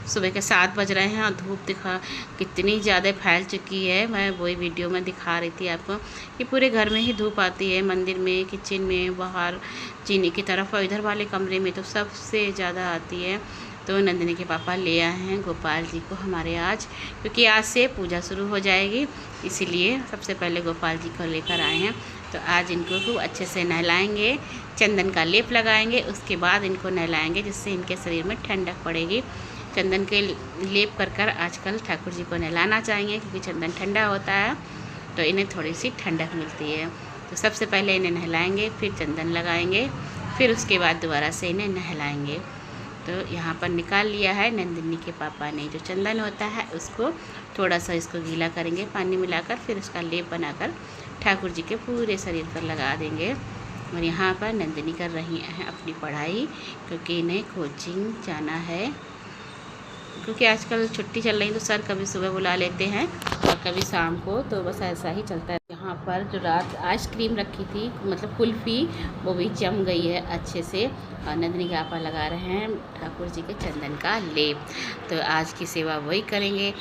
सुबह के 7 बज रहे हैं और धूप दिखा कितनी ज़्यादा फैल चुकी है। मैं वही वीडियो में दिखा रही थी आपको कि पूरे घर में ही धूप आती है, मंदिर में, किचन में, बाहर चीनी की तरफ और इधर वाले कमरे में तो सबसे ज़्यादा आती है। तो नंदिनी के पापा ले आए हैं गोपाल जी को हमारे आज, क्योंकि आज से पूजा शुरू हो जाएगी, इसीलिए सबसे पहले गोपाल जी को लेकर आए हैं। तो आज इनको खूब अच्छे से नहलाएंगे, चंदन का लेप लगाएंगे, उसके बाद इनको नहलाएंगे जिससे इनके शरीर में ठंडक पड़ेगी। चंदन के लेप कर आजकल ठाकुर जी को नहलाना चाहिए, क्योंकि चंदन ठंडा होता है तो इन्हें थोड़ी सी ठंडक मिलती है। तो सबसे पहले इन्हें नहलाएंगे, फिर चंदन लगाएंगे, फिर उसके बाद दोबारा से इन्हें नहलाएंगे। तो यहाँ पर निकाल लिया है नंदिनी के पापा ने जो चंदन होता है, उसको थोड़ा सा इसको गीला करेंगे पानी मिलाकर, फिर उसका लेप बनाकर ठाकुर जी के पूरे शरीर पर लगा देंगे। और यहाँ पर नंदिनी कर रही हैं अपनी पढ़ाई, क्योंकि इन्हें कोचिंग जाना है, क्योंकि आजकल छुट्टी चल रही तो सर कभी सुबह बुला लेते हैं और कभी शाम को, तो बस ऐसा ही चलता है। यहाँ पर जो रात आइसक्रीम रखी थी, मतलब कुल्फ़ी, वो भी जम गई है अच्छे से। और नंदिनी के पापा लगा रहे हैं ठाकुर जी के चंदन का लेप। तो आज की सेवा वही करेंगे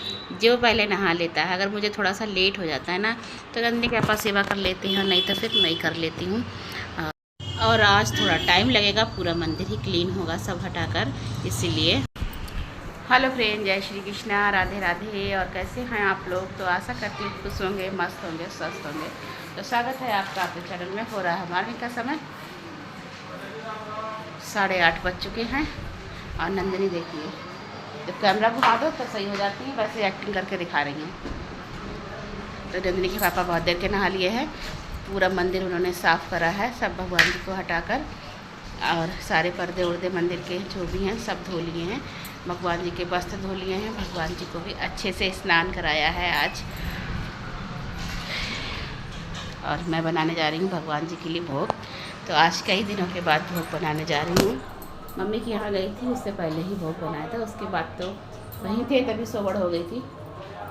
जो पहले नहा लेता है। अगर मुझे थोड़ा सा लेट हो जाता है ना, तो नंदिनी के पापा सेवा कर लेते हैं, नहीं तो फिर मैं कर लेती हूँ। और आज थोड़ा टाइम लगेगा, पूरा मंदिर ही क्लीन होगा सब हटाकर, इसीलिए। हेलो फ्रेंड, जय श्री कृष्णा, राधे राधे। और कैसे हैं आप लोग? तो आशा करती हूँ खुश होंगे, मस्त होंगे, स्वस्थ होंगे। तो स्वागत है आपका अपने चैनल में। हो रहा है मॉर्निंग का समय, 8:30 बज चुके हैं। और नंदिनी देखिए, जब कैमरा घुमा दो तो सही हो जाती है, वैसे एक्टिंग करके दिखा रही हैं। तो नंदिनी के पापा बहुत देर के नहा लिए हैं, पूरा मंदिर उन्होंने साफ़ करा है, सब भगवान जी को हटाकर, और सारे पर्दे उर्दे मंदिर के जो भी हैं सब धो लिए हैं। भगवान जी के वस्त्र धो लिए हैं, भगवान जी को भी अच्छे से स्नान कराया है आज। और मैं बनाने जा रही हूँ भगवान जी के लिए भोग। तो आज कई दिनों के बाद भोग बनाने जा रही हूँ। मम्मी के यहाँ गई थी, उससे पहले ही भोग बनाया था, उसके बाद तो वहीं थे तभी सोबड़ हो गई थी।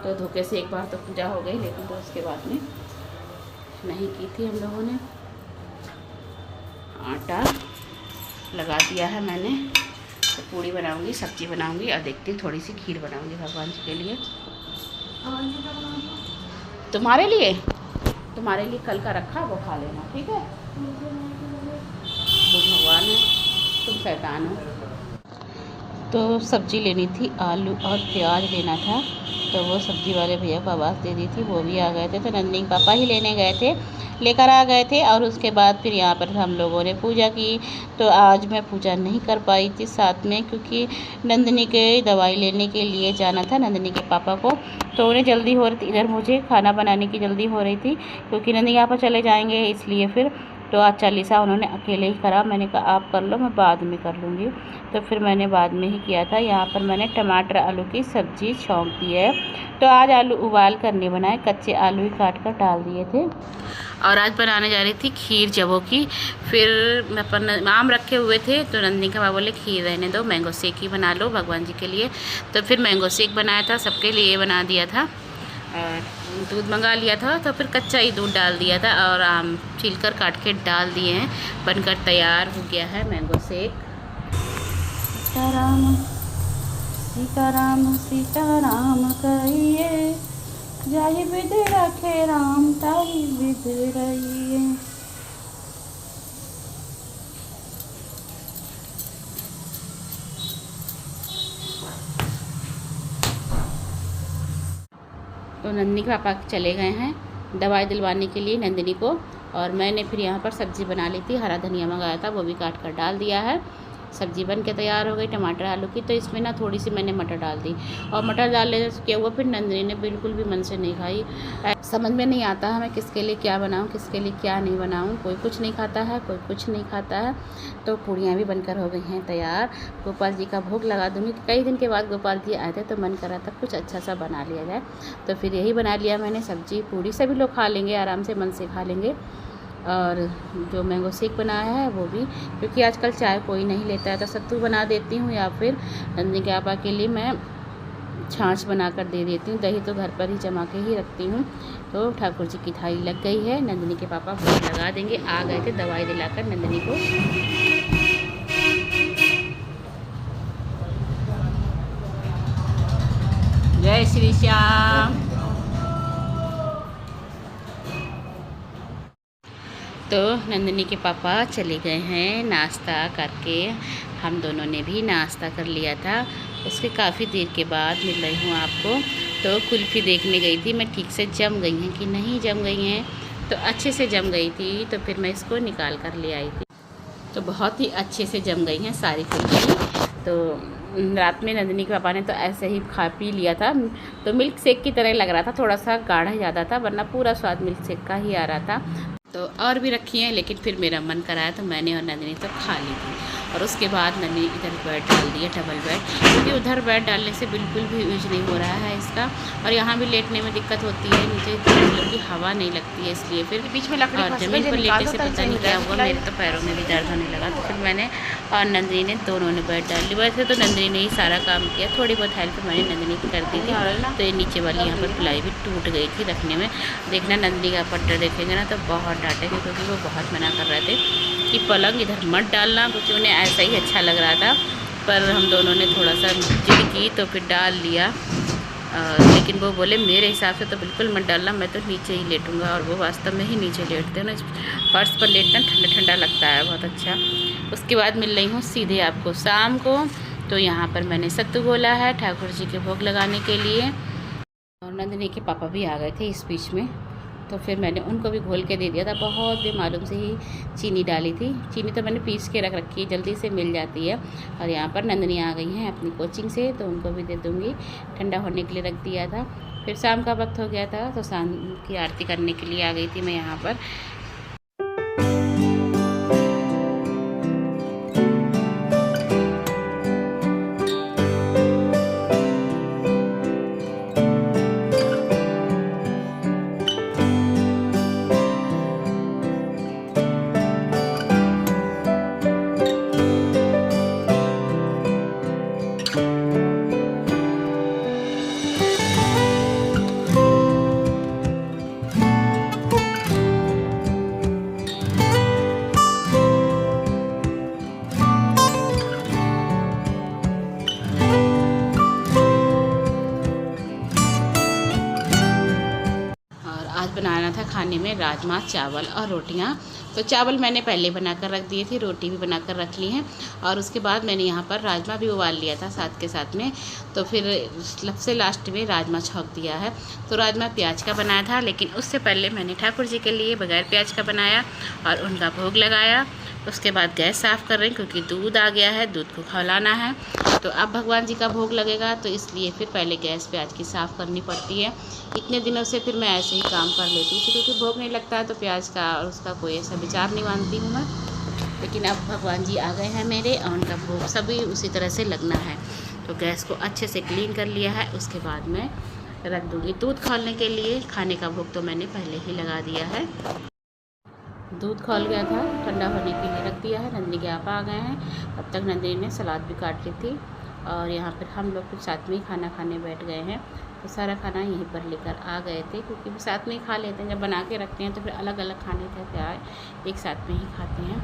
तो धोखे से एक बार तो पूजा हो गई, लेकिन तो उसके बाद में नहीं की थी हम लोगों ने। आटा लगा दिया है मैंने, तो पूड़ी बनाऊंगी, सब्जी बनाऊंगी, और देखती हूँ थोड़ी सी खीर बनाऊंगी भगवान जी के लिए। तुम्हारे लिए कल का रखा, वो खा लेना, ठीक है? वो भगवान है, तुम शैतान हो। तो सब्जी लेनी थी, आलू और प्याज लेना था, तो वो सब्जी वाले भैया को आवाज़ दे दी थी, वो भी आ गए थे। तो नंदिनी के पापा ही लेने गए थे, लेकर आ गए थे। और उसके बाद फिर यहाँ पर हम लोगों ने पूजा की। तो आज मैं पूजा नहीं कर पाई थी साथ में, क्योंकि नंदिनी के दवाई लेने के लिए जाना था नंदिनी के पापा को, तो उन्हें जल्दी हो रही थी, इधर मुझे खाना बनाने की जल्दी हो रही थी, क्योंकि नंदिनी के पापा चले जाएंगे, इसलिए फिर तो आज चालीसा उन्होंने अकेले ही करा। मैंने कहा आप कर लो, मैं बाद में कर लूँगी, तो फिर मैंने बाद में ही किया था। यहाँ पर मैंने टमाटर आलू की सब्ज़ी छौंक दी है। तो आज आलू उबाल कर नहीं बनाए, कच्चे आलू ही काट कर डाल दिए थे। और आज बनाने जा रही थी खीर जबों की। फिर मैं आम रखे हुए थे, तो नंदिनी के पापा बोले खीर रहने दो, मैंगो शेक ही बना लो भगवान जी के लिए। तो फिर मैंगो शेक बनाया था, सबके लिए बना दिया था। और दूध मंगा लिया था, तो फिर कच्चा ही दूध डाल दिया था, और आम छीलकर काट के डाल दिए हैं। बनकर तैयार हो गया है मैंगो शेक। सीताराम सीताराम सीताराम कहिए, जाहि विधि रखे राम ताहि विधि रहिए। तो नंदिनी के पापा चले गए हैं दवाई दिलवाने के लिए नंदिनी को, और मैंने फिर यहाँ पर सब्ज़ी बना ली थी, हरा धनिया मंगाया था, वो भी काट कर डाल दिया है। सब्ज़ी बन के तैयार हो गई टमाटर आलू की। तो इसमें ना थोड़ी सी मैंने मटर डाल दी, और मटर डालने से क्या हुआ, फिर नंदिनी ने बिल्कुल भी मन से नहीं खाई। समझ में नहीं आता है मैं किसके लिए क्या बनाऊँ, किसके लिए क्या नहीं बनाऊँ। कोई कुछ नहीं खाता है, कोई कुछ नहीं खाता है। तो पूड़ियाँ भी बनकर हो गई हैं तैयार। गोपाल जी का भोग लगा दूँगी। कई दिन के बाद गोपाल जी आए थे, तो मन करा था कुछ अच्छा सा बना लिया जाए, तो फिर यही बना लिया मैंने। सब्जी पूड़ी सभी लोग खा लेंगे, आराम से मन से खा लेंगे। और जो मैंगो शेक बनाया है वो भी, क्योंकि आजकल चाय कोई नहीं लेता है, तो सत्तू बना देती हूँ, या फिर नंदिनी के पापा के लिए मैं छाछ बना कर दे देती हूँ। दही तो घर पर ही जमा के ही रखती हूँ। तो ठाकुर जी की थाली लग गई है, नंदिनी के पापा भोग लगा देंगे। आ गए थे दवाई दिलाकर नंदिनी को। जय श्री श्याम। तो नंदिनी के पापा चले गए हैं नाश्ता करके। हम दोनों ने भी नाश्ता कर लिया था। उसके काफ़ी देर के बाद मिल रही हूँ आपको। तो कुल्फ़ी देखने गई थी मैं, ठीक से जम गई हैं कि नहीं जम गई हैं। तो अच्छे से जम गई थी, तो फिर मैं इसको निकाल कर ले आई थी। तो बहुत ही अच्छे से जम गई हैं सारी कुल्फ़ी। तो रात में नंदिनी के पापा ने तो ऐसे ही खा पी लिया था। तो मिल्क शेक की तरह लग रहा था, थोड़ा सा गाढ़ा ज़्यादा था, वरना पूरा स्वाद मिल्क शेक का ही आ रहा था। तो और भी रखी हैं, लेकिन फिर मेरा मन कराया तो मैंने और नंदिनी तो खा ली थी। और उसके बाद नंदिनी इधर बेड डाल दिया, डबल बेड, क्योंकि उधर बेड डालने से बिल्कुल भी यूज नहीं हो रहा है इसका। और यहाँ भी लेटने में दिक्कत होती है, नीचे कूलर की हवा नहीं लगती है, इसलिए फिर बीच में लकड़ी और ज़मीन पर लेटने से पता नहीं क्या हुआ, मेरे तो पैरों में भी दर्द होने लगा। तो फिर मैंने और नंदिनी ने दोनों ने बेड डाल ली। वैसे तो नंदिनी ने ही सारा काम किया, थोड़ी बहुत हेल्प मैंने नंदिनी की कर दी थी। तो ये नीचे वाली यहाँ पर प्लाई भी टूट गई थी रखने में। देखना नंदिनी का पट्टर देखेंगे ना तो बहुत डांटेंगे, क्योंकि वो बहुत मना कर रहे थे कि पलंग इधर मत डालना, क्योंकि उन्हें ऐसा ही अच्छा लग रहा था। पर हम दोनों ने थोड़ा सा जिद की तो फिर डाल लिया। लेकिन वो बोले मेरे हिसाब से तो बिल्कुल मत डालना, मैं तो नीचे ही लेटूंगा। और वो वास्तव में ही नीचे लेटते हैं ना, फर्श पर लेटना ठंडा ठंडा लगता है, बहुत अच्छा। उसके बाद मिल रही हूँ सीधे आपको शाम को। तो यहाँ पर मैंने सत्तू घोला है ठाकुर जी के भोग लगाने के लिए। और नंदिनी के पापा भी आ गए थे इस बीच में, तो फिर मैंने उनको भी घोल के दे दिया था। बहुत बेमालूम से ही चीनी डाली थी। चीनी तो मैंने पीस के रख रखी है, जल्दी से मिल जाती है। और यहाँ पर नंदिनी आ गई हैं अपनी कोचिंग से, तो उनको भी दे दूँगी, ठंडा होने के लिए रख दिया था। फिर शाम का वक्त हो गया था, तो शाम की आरती करने के लिए आ गई थी मैं यहाँ पर। बनाना था खाने में राजमा चावल और रोटियां। तो चावल मैंने पहले बनाकर रख दिए थे, रोटी भी बनाकर रख ली है। और उसके बाद मैंने यहाँ पर राजमा भी उबाल लिया था साथ के साथ में। तो फिर सबसे लास्ट में राजमा छौंक दिया है। तो राजमा प्याज का बनाया था, लेकिन उससे पहले मैंने ठाकुर जी के लिए बगैर प्याज का बनाया और उनका भोग लगाया। उसके बाद गैस साफ़ कर रही, क्योंकि दूध आ गया है, दूध को खौलाना है। तो अब भगवान जी का भोग लगेगा, तो इसलिए फिर पहले गैस प्याज की साफ़ करनी पड़ती है। इतने दिनों से फिर मैं ऐसे ही काम कर लेती थी, क्योंकि भोग नहीं लगता है तो प्याज का और उसका कोई ऐसा विचार नहीं मानती हूँ मैं। लेकिन अब भगवान जी आ गए हैं मेरे, और उनका भोग सभी उसी तरह से लगना है। तो गैस को अच्छे से क्लीन कर लिया है। उसके बाद मैं रख दूँगी दूध खौलने के लिए। खाने का भोग तो मैंने पहले ही लगा दिया है। दूध खौल गया था, ठंडा होने के लिए रख दिया है। नंदिनी के आप आ गए हैं, तब तक नंदिनी ने सलाद भी काट ली थी। और यहाँ पर हम लोग कुछ साथ में ही खाना खाने बैठ गए हैं। तो सारा खाना यहीं पर लेकर आ गए थे, क्योंकि साथ में ही खा लेते हैं। जब बना के रखते हैं तो फिर अलग अलग खाने का क्या है, एक साथ में ही खाते हैं।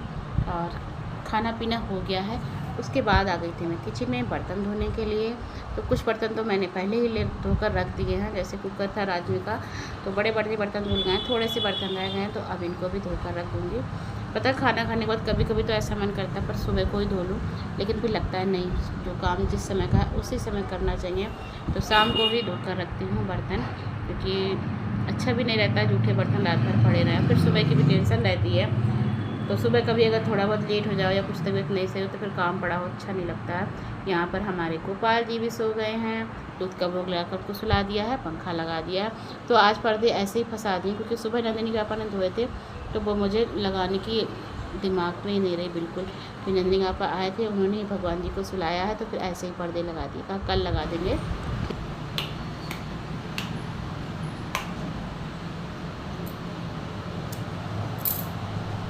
और खाना पीना हो गया है। उसके बाद आ गई थी मैं किचन में बर्तन धोने के लिए। तो कुछ बर्तन तो मैंने पहले ही धोकर रख दिए हैं, जैसे कुकर था राजमे का, तो बड़े बड़े बर्तन धुल गए। थोड़े से बर्तन रह गए हैं, तो अब इनको भी धोकर रख दूँगी। पता है खाना खाने के बाद कभी कभी तो ऐसा मन करता है पर सुबह को ही धो लूँ, लेकिन फिर लगता है नहीं, जो काम जिस समय का है उसी समय करना चाहिए। तो शाम को भी धोकर रखती हूँ बर्तन, क्योंकि अच्छा भी नहीं रहता जूठे बर्तन रात भर पड़े रहें। फिर सुबह की भी टेंशन रहती है। तो सुबह कभी अगर थोड़ा बहुत लेट हो जाओ या कुछ तबीयत नहीं सही हो तो फिर काम पड़ा हो अच्छा नहीं लगता है। यहाँ पर हमारे गोपाल जी भी सो गए हैं। दूध का भोग लगाकर उनको सुला दिया है, पंखा लगा दिया है। तो आज पर्दे ऐसे ही फंसा दिए, क्योंकि सुबह नंदिनी के पापा ने धोए थे, तो वो मुझे लगाने की दिमाग में ही नहीं रही बिल्कुल। फिर नंदिनी के पापा आए थे, उन्होंने ही भगवान जी को सुलाया है, तो फिर ऐसे ही पर्दे लगा दिए। कहा कल लगा देंगे।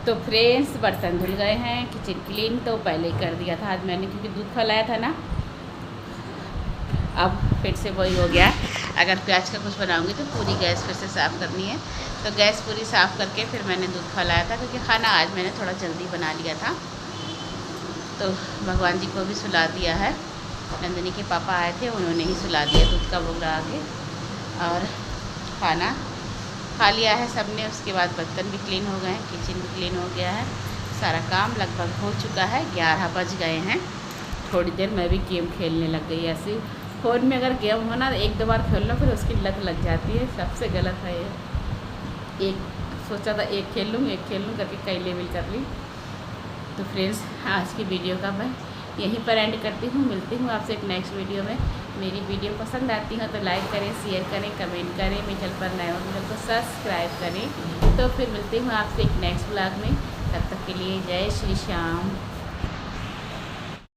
तो फ्रेंड्स बर्तन धुल गए हैं, किचन क्लीन तो पहले ही कर दिया था आज मैंने, क्योंकि दूध खौलाया था ना। अब फिर से वही हो गया। अगर प्याज का कुछ बनाऊंगी तो पूरी गैस फिर से साफ़ करनी है। तो गैस पूरी साफ़ करके फिर मैंने दूध खौलाया था, क्योंकि खाना आज मैंने थोड़ा जल्दी बना लिया था। तो भगवान जी को भी सुला दिया है। नंदिनी के पापा आए थे, उन्होंने ही सुला दिया दूध का भोग लगा के। और खाना खा लिया है सबने। उसके बाद बर्तन भी क्लीन हो गए हैं, किचन भी क्लीन हो गया है, सारा काम लगभग हो चुका है। 11 बज गए हैं। थोड़ी देर मैं भी गेम खेलने लग गई। ऐसे फ़ोन में अगर गेम हो ना, एक दो बार खेल लो फिर उसकी लत लग जाती है। सबसे गलत है ये। एक सोचा था एक खेल लूँ करके कई लेवल कर ली। तो फ्रेंड्स, आज की वीडियो का मैं यहीं पर एंड करती हूँ। मिलती हूँ आपसे एक नेक्स्ट वीडियो में। मेरी वीडियो पसंद आती है तो लाइक करें, शेयर करें, कमेंट करें। मेरे चैनल पर नए हो तो चैनल को सब्सक्राइब करें। तो फिर मिलती हूँ आपसे एक नेक्स्ट व्लॉग में। तब तक के लिए जय श्री श्याम।